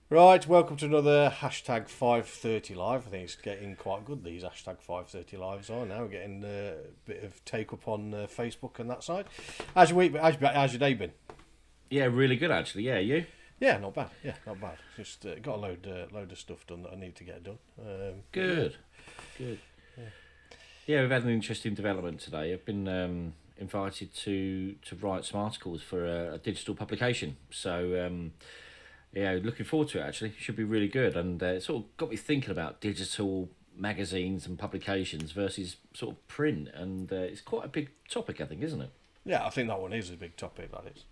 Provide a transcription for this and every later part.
Right, welcome to another hashtag 530 live. I think it's getting quite good. These hashtag 530 lives are now getting a bit of take up on Facebook and that side. How's your week? How's your day been? Yeah, really good actually. Yeah, you? Yeah, not bad. Yeah, not bad. Just got a load of stuff done that I need to get done. But yeah, Good, good. yeah. Yeah, we've had an interesting development today. I've been invited to write some articles for a digital publication. So yeah, looking forward to it. Actually, should be really good. And it sort of got me thinking about digital magazines and publications versus sort of print. And it's quite a big topic, I think, isn't it? Yeah, I think that one is a big topic. That is.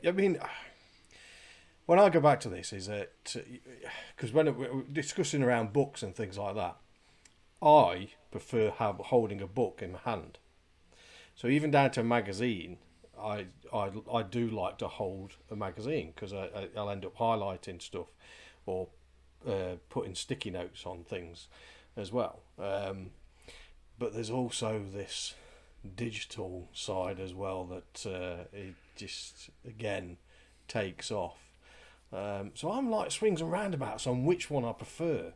I mean, when I go back to this, is that because when we're discussing around books and things like that, I prefer holding a book in my hand. So even down to a magazine, I do like to hold a magazine because I'll end up highlighting stuff or putting sticky notes on things as well. But there's also this digital side as well that it just again takes off. So I'm like swings and roundabouts on which one I prefer.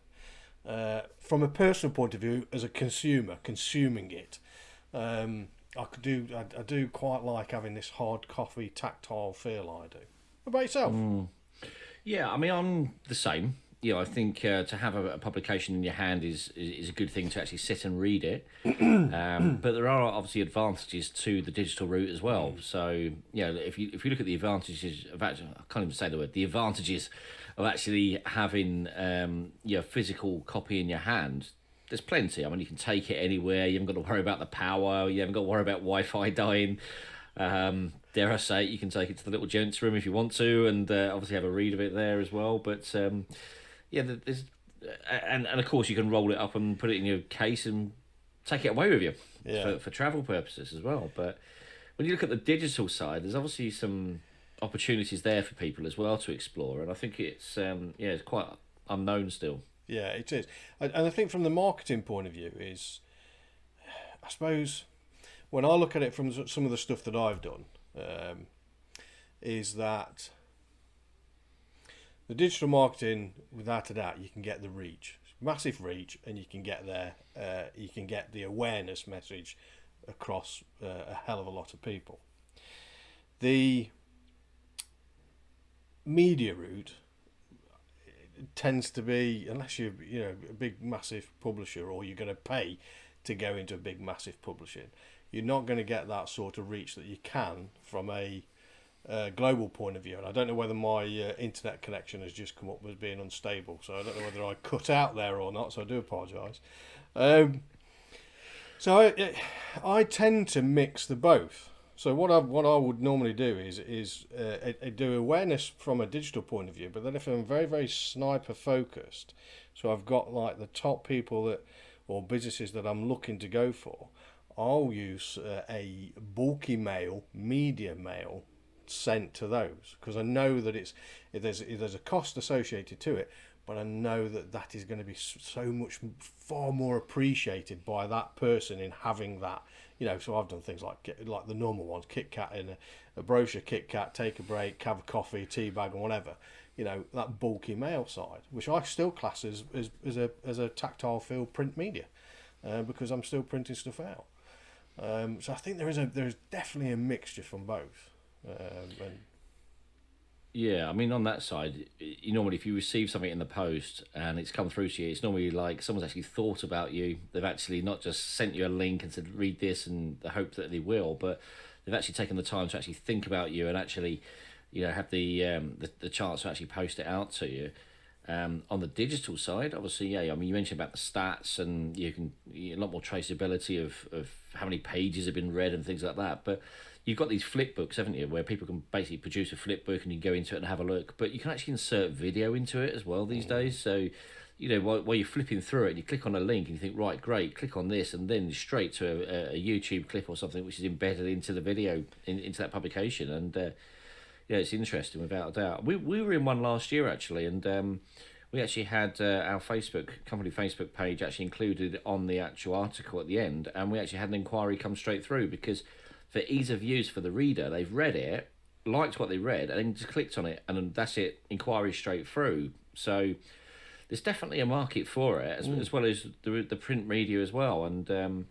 From a personal point of view, as a consumer, consuming it, I do quite like having this hard coffee tactile feel. I do. What about yourself? Yeah, I mean, I'm the same. I think to have a publication in your hand is a good thing to actually sit and read it. But there are obviously advantages to the digital route as well. So, if you look at the advantages of actually, I can't even say the word, the advantages of actually having your physical copy in your hand, there's plenty. I mean, you can take it anywhere. You haven't got to worry about the power. You haven't got to worry about Wi-Fi dying. Dare I say it, you can take it to the little gents room if you want to, and obviously have a read of it there as well. But yeah, there's and of course you can roll it up and put it in your case and take it away with you Yeah, for travel purposes as well. But when you look at the digital side, there's obviously some opportunities there for people as well to explore, and I think it's it's quite unknown still. yeah, it is. And I think from the marketing point of view is, I suppose, when I look at it from some of the stuff that I've done, is that the digital marketing, without a doubt, you can get the reach, massive reach, and you can get there. You can get the awareness message across a hell of a lot of people. The media route tends to be, unless you're a big massive publisher or you're going to pay to go into a big massive publishing, you're not going to get that sort of reach that you can from a global point of view. And I don't know whether my internet connection has just come up as being unstable, so I don't know whether I cut out there or not, so I do apologise. Um, so I tend to mix the both. So what I would normally do is I do awareness from a digital point of view, but then if I'm very very sniper focused, so I've got like the top people that or businesses that I'm looking to go for, I'll use a bulky mail, media mail sent to those because I know that there's a cost associated to it, but I know that that is going to be so much far more appreciated by that person in having that. So I've done things like the normal ones, Kit Kat in a brochure, Kit Kat, take a break, have a coffee, tea bag, and whatever. That bulky mail side, which I still class as a tactile feel print media, because I'm still printing stuff out. So I think there is definitely a mixture from both. And Yeah, I mean, on that side, normally if you receive something in the post and it's come through to you, it's normally like someone's actually thought about you. They've actually not just sent you a link and said, read this and the hope that they will, but they've actually taken the time to actually think about you and actually, have the chance to actually post it out to you. On the digital side, obviously, yeah, I mean, you mentioned about the stats and a lot more traceability of how many pages have been read and things like that. But you've got these flip books, haven't you, where people can basically produce a flip book and you can go into it and have a look. But you can actually insert video into it as well these days. So, while you're flipping through it, and you click on a link and you think, right, great, click on this, and then straight to a YouTube clip or something which is embedded into the video, into that publication. And yeah, it's interesting without a doubt. We were in one last year actually, and we actually had our company Facebook page actually included on the actual article at the end, and we actually had an inquiry come straight through because for ease of use for the reader, they've read it liked what they read, and then just clicked on it, and then that's it, inquiry straight through. So there's definitely a market for it, as well as the print media as well. And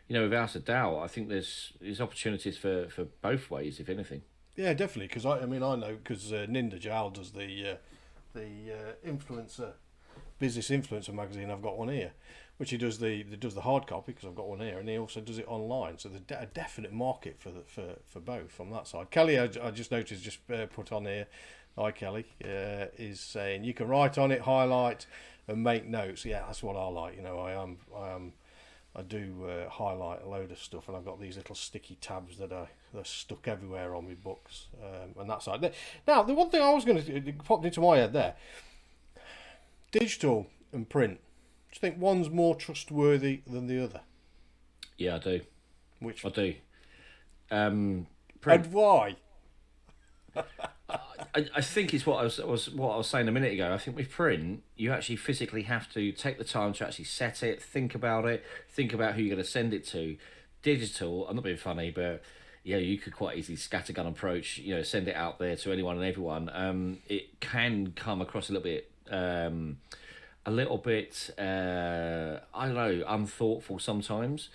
without a doubt, I think there's opportunities for both ways, if anything. Yeah, definitely. Because I know because Ninda Jal does the influencer business influencer magazine. I've got one here, which he does the hard copy because I've got one here, and he also does it online. So there's a definite market for both on that side. Kelly, I just noticed, just put on here. Hi Kelly, is saying you can write on it, highlight, and make notes. Yeah, that's what I like. I do highlight a load of stuff, and I've got these little sticky tabs that are stuck everywhere on my books, and that side. Now, the one thing I was going to popped into my head there: digital and print. Do you think one's more trustworthy than the other? Yeah, I do. Which I do. And why? I think it's what I was saying a minute ago. I think with print, you actually physically have to take the time to actually set it, think about who you're going to send it to. Digital, I'm not being funny, but you could quite easily scattergun approach, send it out there to anyone and everyone. It can come across a little bit, I don't know, unthoughtful sometimes.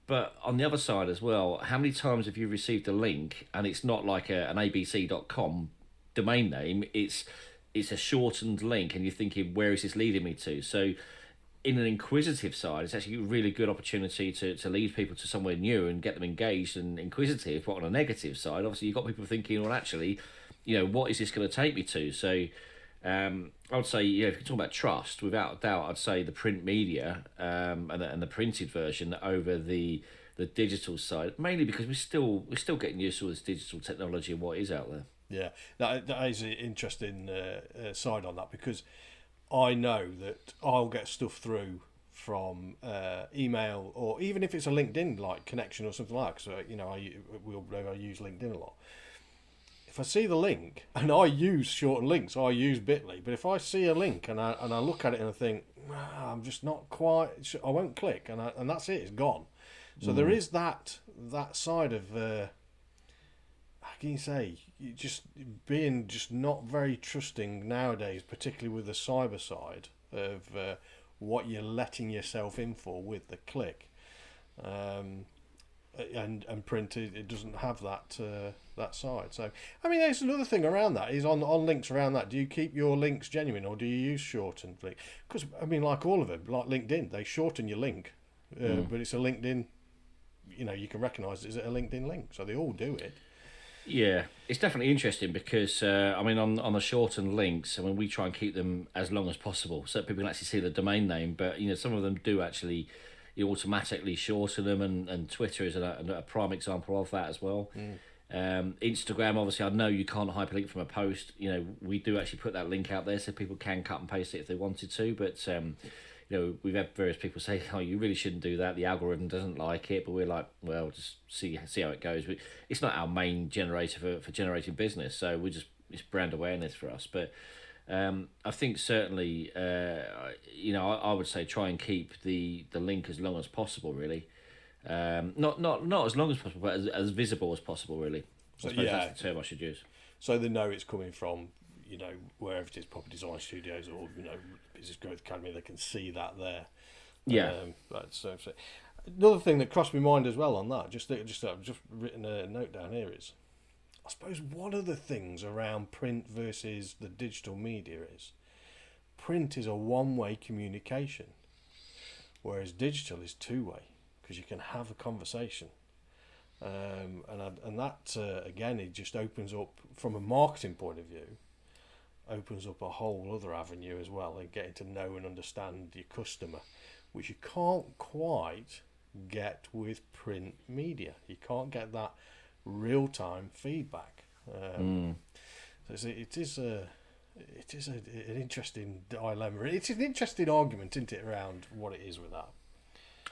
But on the other side as well, how many times have you received a link and it's not like an abc.com domain name, it's a shortened link, and you're thinking, where is this leading me to? So in an inquisitive side, it's actually a really good opportunity to lead people to somewhere new and get them engaged and inquisitive. But on a negative side, obviously you've got people thinking, well, actually, what is this going to take me to? So I would say, if you're talking about trust, without a doubt, I'd say the print media and the printed version over the digital side, mainly because we're still getting used to all this digital technology and what is out there. Yeah, that is an interesting side on that, because I know that I'll get stuff through from email, or even if it's a LinkedIn like connection or something like that. So I use LinkedIn a lot. If I see the link, and I use shortened links, I use Bitly. But if I see a link and I look at it and I think, I'm just not quite, I won't click, and that's it. It's gone. So there is that side of, how can you say, just being just not very trusting nowadays, particularly with the cyber side of what you're letting yourself in for with the click. And print, it doesn't have that side. So there's another thing around that is on links around that. Do you keep your links genuine, or do you use shortened link? Because like all of them, like LinkedIn, they shorten your link, but it's a LinkedIn. You can recognise it's a LinkedIn link, so they all do it. Yeah, it's definitely interesting because on the shortened links, we try and keep them as long as possible so that people can actually see the domain name. But some of them do actually, you automatically shorten them, and Twitter is a prime example of that as well. Instagram, obviously, I know you can't hyperlink from a post. We do actually put that link out there so people can cut and paste it if they wanted to. But we've had various people say, "Oh, you really shouldn't do that. The algorithm doesn't like it." But we're like, well, just see how it goes. It's not our main generator for generating business, so it's brand awareness for us. But I think certainly, I would say try and keep the link as long as possible, really. Not as long as possible, but as visible as possible, really. I suppose that's the term I should use. So they know it's coming from, wherever it is, Property Design Studios or, Business Growth Academy, they can see that there. Yeah. So another thing that crossed my mind as well on that, I've just written a note down here, is I suppose one of the things around print versus the digital media is print is a one-way communication, whereas digital is two-way, because you can have a conversation. And that, again, it just opens up, from a marketing point of view, opens up a whole other avenue as well, and getting to know and understand your customer, which you can't quite get with print media. You can't get that real-time feedback. So it is an interesting dilemma. It's an interesting argument, isn't it, around what it is with that.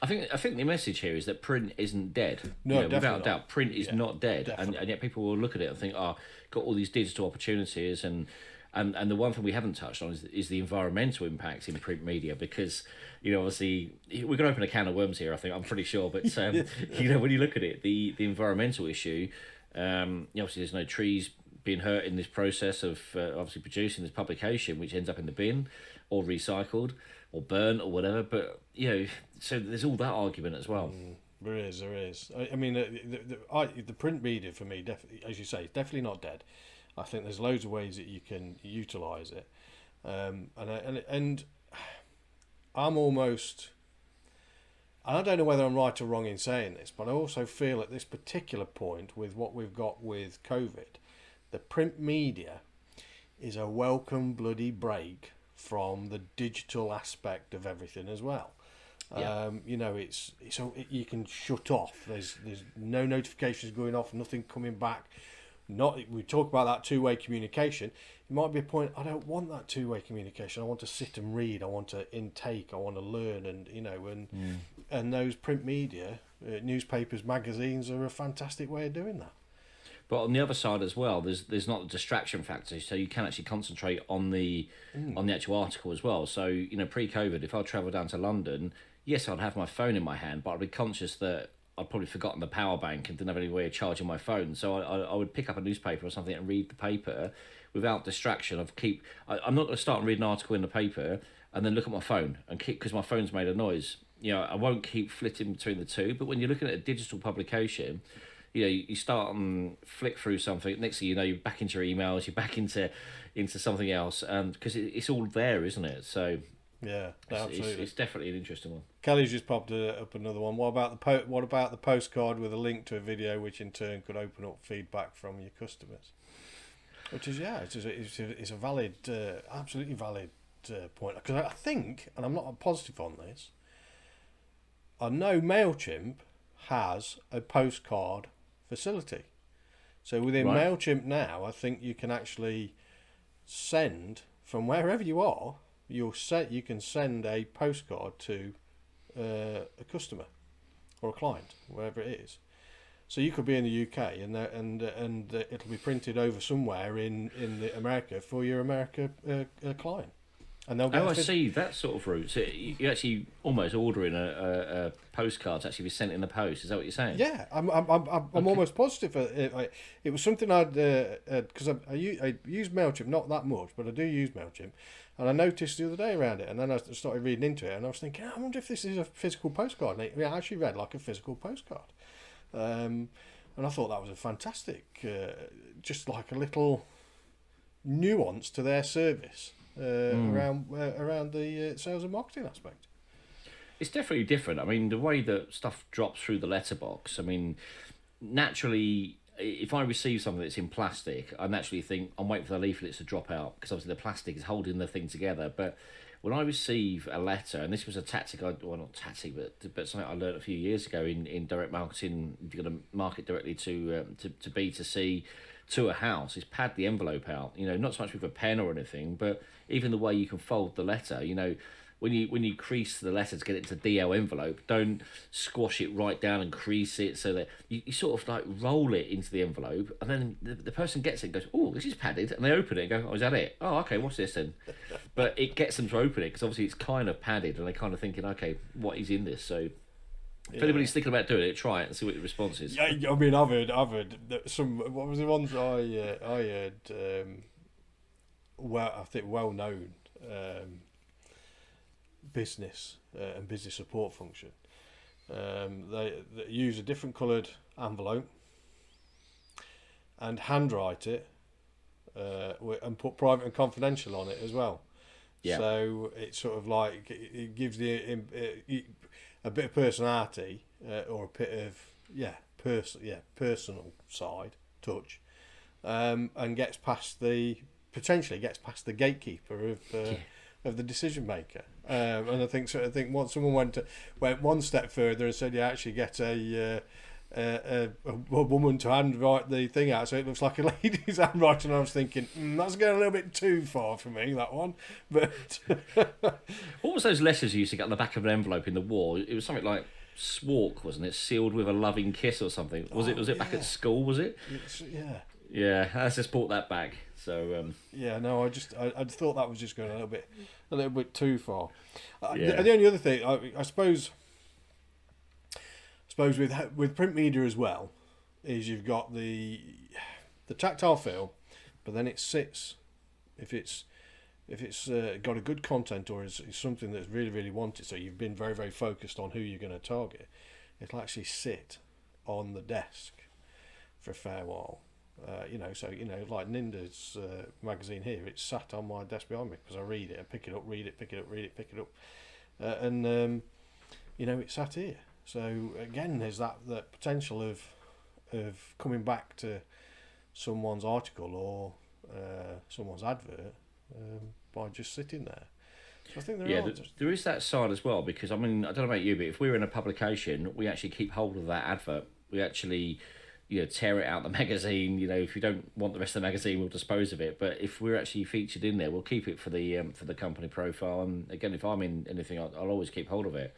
I think the message here is that print isn't dead. No, without a doubt, print is not dead, and yet people will look at it and think, got all these digital opportunities, and the one thing we haven't touched on is the environmental impacts in print media, because obviously we're going to open a can of worms here. I'm pretty sure, but when you look at it, the environmental issue, Obviously, there's no trees being hurt in this process of obviously producing this publication, which ends up in the bin or recycled or burnt or whatever. But so there's all that argument as well. There is. I mean, the print media for me, as you say, is definitely not dead. I think there's loads of ways that you can utilise it, and I'm almost. And I don't know whether I'm right or wrong in saying this, but I also feel at this particular point, with what we've got with COVID, the print media is a welcome bloody break from the digital aspect of everything as well. Yeah. You can shut off. There's no notifications going off, nothing coming back. We talk about that two-way communication. It might be a point, I don't want that two-way communication. I want to sit and read. I want to intake. I want to learn, and those print media, newspapers, magazines are a fantastic way of doing that. But on the other side as well, there's not a distraction factor, so you can actually concentrate on the actual article as well. So pre-COVID, if I travel down to London, yes, I'd have my phone in my hand, but I'd be conscious that I'd probably forgotten the power bank and didn't have any way of charging my phone. So I would pick up a newspaper or something and read the paper without distraction. I'm not going to start and read an article in the paper and then look at my phone and keep, because my phone's made a noise. I won't keep flitting between the two. But when you're looking at a digital publication, you start and flick through something. Next thing you know, you're back into your emails. You're back into something else, and because it's all there, isn't it? So yeah, absolutely, it's definitely an interesting one. Kelly's just popped up another one. What about the postcard with a link to a video, which in turn could open up feedback from your customers? Which is it's a valid, absolutely valid point. Because I think, and I'm not positive on this, I know MailChimp has a postcard facility. So within MailChimp now, I think you can actually send from wherever you are. You can send a postcard to a customer or a client, wherever it is. So you could be in the UK and it'll be printed over somewhere in America for your America client. And they'll get I see that sort of route. So you actually almost ordering a postcard to actually be sent in the post. Is that what you're saying? Yeah, I'm almost positive. It was something I'd because I use MailChimp not that much, but I do use MailChimp, and I noticed the other day around it, and then I started reading into it, and I was thinking, I wonder if this is a physical postcard. And it actually read like a physical postcard, and I thought that was a fantastic, just like a little nuance to their service. Around the sales and marketing aspect. It's definitely different. I mean, the way that stuff drops through the letterbox, I mean, naturally, if I receive something that's in plastic, I naturally think I'm waiting for the leaflets to drop out, because obviously the plastic is holding the thing together. But when I receive a letter, and this was a tactic, not tactic, but something I learned a few years ago in direct marketing, if you're going to market directly to B2C, to a house, is pad the envelope out. Not so much with a pen or anything, but even the way you can fold the letter. When you crease the letter to get it to DL envelope, don't squash it right down and crease it, so that you sort of like roll it into the envelope, and then the person gets it and goes, oh, this is padded, and they open it and go, oh, is that it? Oh, okay, what's this then? But it gets them to open it, because obviously it's kind of padded, and they're kind of thinking, okay, what is in this? So if anybody's thinking about doing it, try it and see what the response is. Yeah, I mean, I've heard some. What was the ones I heard? I think well-known business and business support function. They use a different coloured envelope and handwrite it, and put private and confidential on it as well. Yeah. So it's sort of like it gives a bit of personality, or a bit of personal side touch, and potentially gets past the gatekeeper of the decision maker. And I think once someone went one step further and said you actually get a woman to handwrite the thing out, so it looks like a lady's handwriting. And I was thinking, that's going a little bit too far for me, that one. But what was those letters you used to get on the back of an envelope in the war? It was something like SWARK, wasn't it? Sealed with a loving kiss or something. Was it back at school? Was it? Yeah. Let's just brought that back. So no, I thought that was just going a little bit too far. The only other thing, I suppose with print media as well, is you've got the tactile feel, but then it sits. If it's got a good content or is something that's really really wanted, so you've been very very focused on who you're going to target, it'll actually sit on the desk for a fair while. So like Ninda's magazine here, it's sat on my desk behind me because I read it and pick it up, read it, pick it up, read it, pick it up, it's sat here. So again, there's that potential of coming back to someone's article or someone's advert by just sitting there. So I think there is that side as well, because I mean, I don't know about you, but if we're in a publication, we actually keep hold of that advert. We actually tear it out the magazine. If you don't want the rest of the magazine, we'll dispose of it. But if we're actually featured in there, we'll keep it for the company profile. And again, if I'm in anything, I'll always keep hold of it.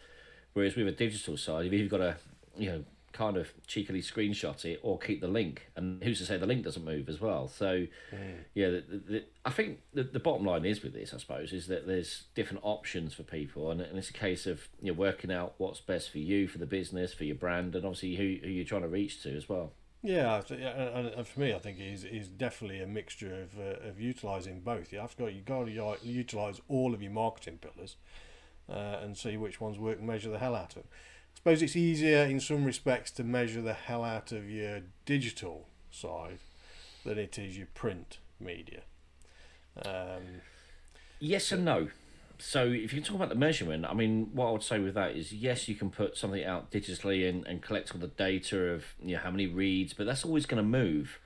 Whereas with a digital side, if you've got to, kind of cheekily screenshot it or keep the link, and who's to say the link doesn't move as well? So, I think the bottom line is with this, I suppose, is that there's different options for people, and it's a case of working out what's best for you, for the business, for your brand, and obviously who you're trying to reach to as well. Yeah, and for me, I think it is definitely a mixture of utilising both. You've got to utilise all of your marketing pillars and see which ones work and measure the hell out of them. I suppose it's easier in some respects to measure the hell out of your digital side than it is your print media. Yes and no. So if you talk about the measurement, I mean, what I would say with that is, yes, you can put something out digitally and collect all the data of how many reads, but that's always going to move.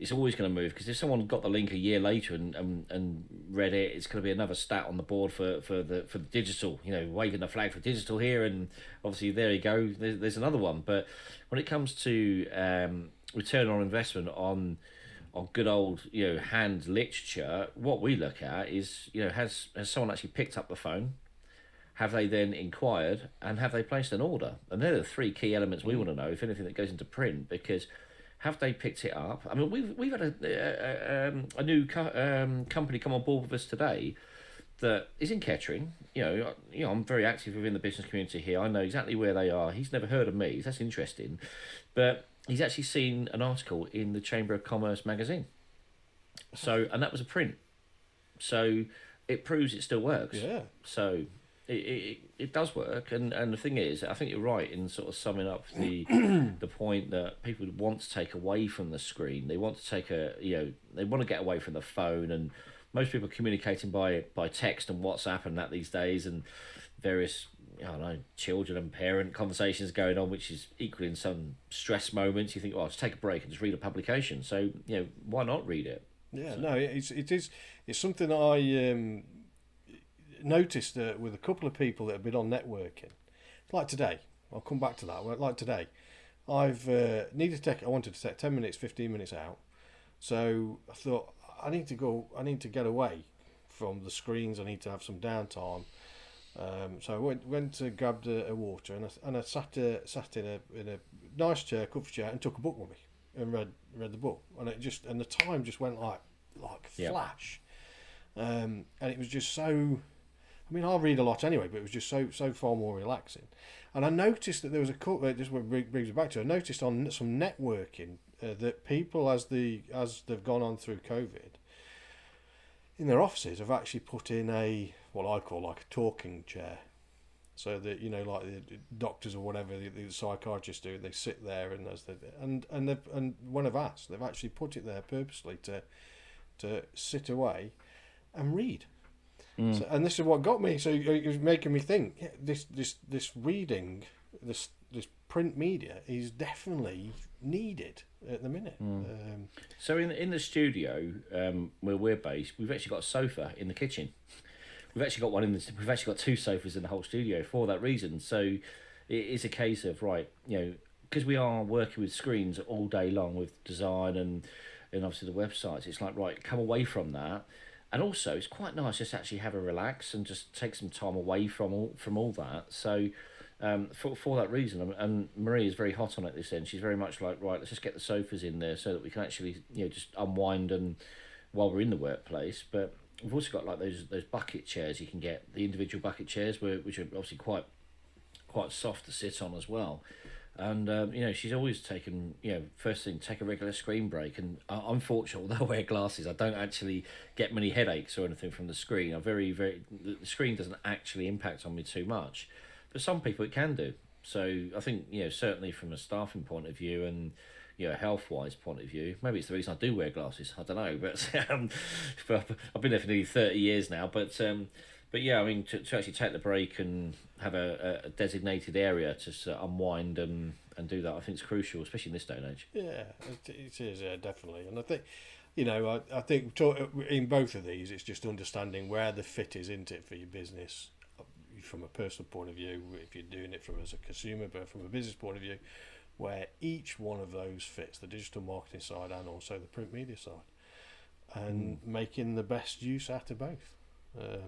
It's always going to move, because if someone got the link a year later and read it, it's going to be another stat on the board for the digital. Waving the flag for digital here, and obviously there you go. There's another one. But when it comes to return on investment on good old hand literature, what we look at is has someone actually picked up the phone? Have they then inquired, and have they placed an order? And they're the three key elements we want to know if anything that goes into print, because have they picked it up? I mean, we've had a new company come on board with us today that is in Kettering. I'm very active within the business community here. I know exactly where they are. He's never heard of me. That's interesting, but he's actually seen an article in the Chamber of Commerce magazine. And that was a print. So it proves it still works. Yeah. So it does work, and the thing is, I think you're right in sort of summing up the point that people want to take away from the screen. They want to take they want to get away from the phone, and most people are communicating by text and WhatsApp and that these days, and various children and parent conversations going on, which is equally in some stress moments. You think, just take a break and just read a publication. So why not read it? Yeah, so. No, it's something I noticed with a couple of people that have been on networking. Like today, I'll come back to that. Like today, I've I wanted to take 10 minutes, 15 minutes out. So I thought I need to get away from the screens. I need to have some downtime. So I went to grab a water, and I sat in a nice chair, comfy chair, and took a book with me and read the book, and the time just went like flash, and it was just so. I mean, I'll read a lot anyway, but it was just so far more relaxing. And I noticed that there was a couple. This brings me back to. I noticed on some networking that people, as they've gone on through COVID, in their offices have actually put in what I call like a talking chair, so that like the doctors or whatever the psychiatrists do, they sit there and when I've asked, they've actually put it there purposely to sit away and read. So, and this is what got me. So it was making me think. This reading, this print media is definitely needed at the minute. So in the studio where we're based, we've actually got a sofa in the kitchen. We've actually got we've actually got two sofas in the whole studio for that reason. So it is a case of because we are working with screens all day long with design and obviously the websites. It's like, right, come away from that. And also, it's quite nice just to actually have a relax and just take some time away from all that. So, for that reason, and Marie is very hot on it this end. She's very much like, right, let's just get the sofas in there so that we can actually just unwind and while we're in the workplace. But we've also got like those bucket chairs you can get, the individual bucket chairs, which are obviously quite soft to sit on as well. And she's always taken, first thing, take a regular screen break. And I'm fortunate, although I wear glasses, I don't actually get many headaches or anything from the screen. The screen doesn't actually impact on me too much, but some people it can do. So I think, certainly from a staffing point of view and health wise point of view, maybe it's the reason I do wear glasses. I don't know, but I've been there for nearly 30 years now. But yeah, I mean, to actually take the break and have a designated area to unwind and do that, I think it's crucial, especially in this day and age. Yeah, it is, yeah, definitely. And I think, I think in both of these, it's just understanding where the fit is into it for your business from a personal point of view, if you're doing it as a consumer, but from a business point of view, where each one of those fits, the digital marketing side and also the print media side, and making the best use out of both. I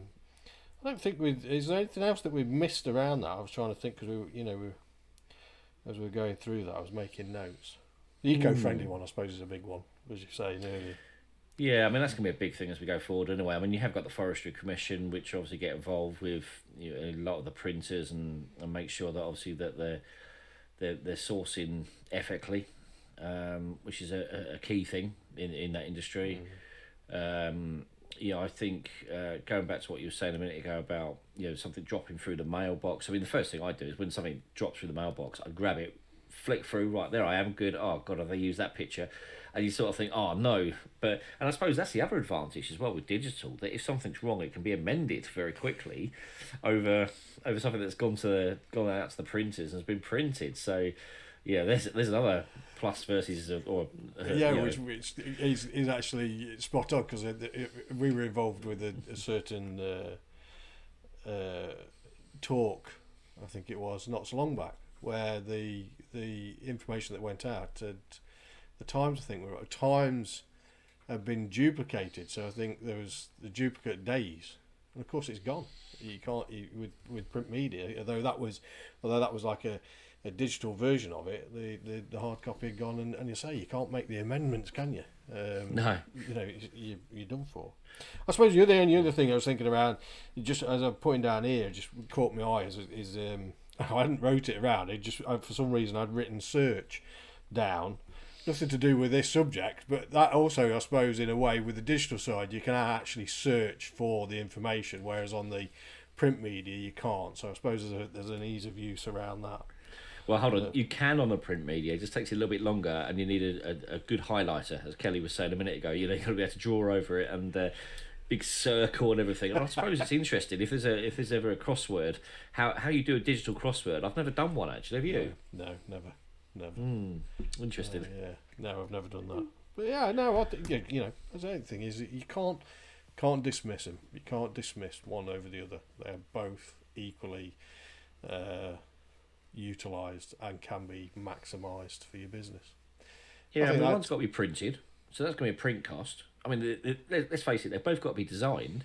don't think is there anything else that we've missed around that? I was trying to think because as we were going through that, I was making notes. The eco-friendly one, I suppose, is a big one, as you were saying earlier. Yeah, I mean, that's going to be a big thing as we go forward anyway. I mean, you have got the Forestry Commission, which obviously get involved with a lot of the printers and make sure that obviously that they're sourcing ethically, which is a key thing in that industry. I think going back to what you were saying a minute ago about something dropping through the mailbox. I mean, the first thing I do is when something drops through the mailbox, I grab it, flick through. Right there, I am good. Oh God, have they used that picture? And you sort of think, oh no. And I suppose that's the other advantage as well with digital, that if something's wrong, it can be amended very quickly over something that's gone out to the printers and has been printed. So yeah, there's another plus versus which is actually spot on, because we were involved with a certain talk, I think it was not so long back, where the information that went out had the times, I think times have been duplicated. So I think there was the duplicate days, and of course it's gone. You can't with print media, although that was like a digital version of it. The hard copy had gone, and you say you can't make the amendments, can you? No. You're done for. I suppose the other thing I was thinking around, just as I'm putting down here, just caught my eye is I hadn't wrote it around. It just for some reason I'd written search down. Nothing to do with this subject, but that also, I suppose, in a way, with the digital side, you can actually search for the information, whereas on the print media you can't. So I suppose there's an ease of use around that. Well, hold on. You can on the print media. It just takes you a little bit longer, and you need a good highlighter, as Kelly was saying a minute ago. You've got to be able to draw over it and big circle and everything. And I suppose it's interesting if there's ever a crossword, how you do a digital crossword. I've never done one actually. Have you? No, never. Interesting. Yeah, no, I've never done that. But yeah, no, I think the only thing is that you can't dismiss them. You can't dismiss one over the other. They are both equally utilised and can be maximised for your business. Yeah, one's got to be printed, so that's going to be a print cost. I mean, let's face it, they've both got to be designed.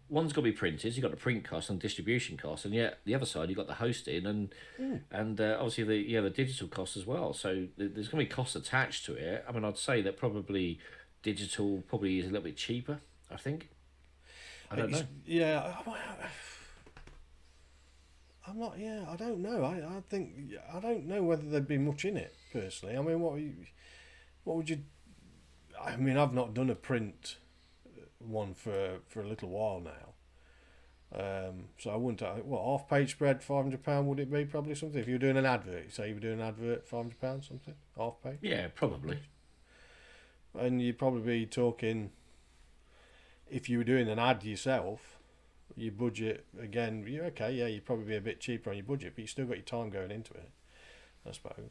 One's got to be printed, so you've got the print cost and distribution cost, and yet the other side you've got the hosting and obviously the digital cost as well. So there's going to be costs attached to it. I mean, I'd say that probably digital is a little bit cheaper. I think. I don't know. Yeah, I'm not. Yeah, I don't know. I think I don't know whether there'd be much in it personally. I mean, what would you? I mean, I've not done a print one for a little while now, so I wouldn't. Half page spread, £500 would it be? Probably something. If you were doing an advert, you say you were doing an advert, £500 something, half page. Yeah, probably. And you'd probably be talking, if you were doing an ad yourself, your budget again. You'd probably be a bit cheaper on your budget, but you still got your time going into it, I suppose.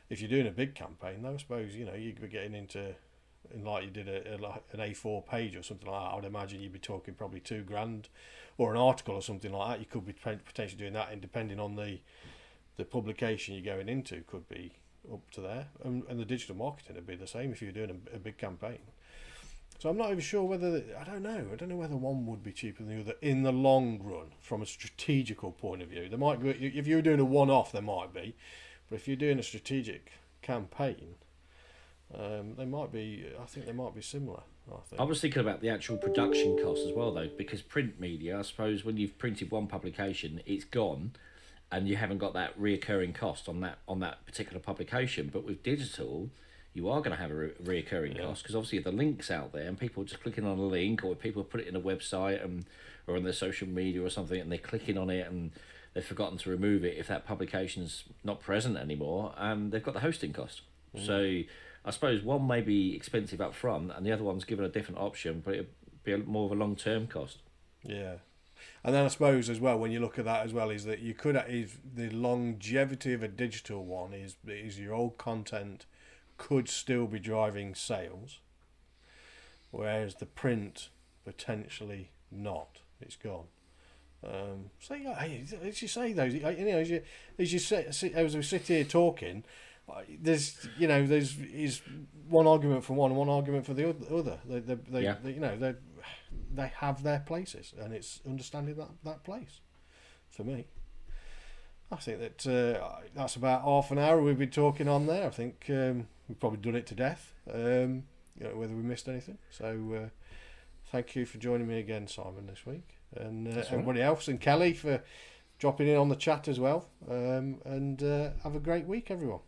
If you're doing a big campaign, though, I suppose you'd be getting into. And like you did an A4 page or something like that, I would imagine you'd be talking probably $2,000, or an article or something like that. You could be potentially doing that, and depending on the publication you're going into, could be up to there. And the digital marketing would be the same if you're doing a big campaign. So I'm not even sure whether I don't know whether one would be cheaper than the other in the long run from a strategical point of view. There might be, if you were doing a one-off, there might be, but if you're doing a strategic campaign. They might be. I think they might be similar. I was thinking about the actual production cost as well, though, because print media, I suppose, when you've printed one publication, it's gone, and you haven't got that reoccurring cost on that particular publication. But with digital, you are going to have a reoccurring cost, because obviously if the link's out there and people are just clicking on a link, or people put it in a website or on their social media or something, and they're clicking on it and they've forgotten to remove it, if that publication's not present anymore, they've got the hosting cost. So I suppose one may be expensive up front and the other one's given a different option, but it'd be more of a long-term cost. Yeah. And then I suppose as well, when you look at that as well, is that you could, is the longevity of a digital one is your old content could still be driving sales, whereas the print potentially not. It's gone. So yeah, as you say, those, as we sit here talking, there's is one argument for one and one argument for the other. They have their places, and it's understanding that place. For me, I think that that's about half an hour we've been talking on there. I think we've probably done it to death. Whether we missed anything. So thank you for joining me again, Simon, this week. And everybody else, and Kelly for dropping in on the chat as well. And have a great week, everyone.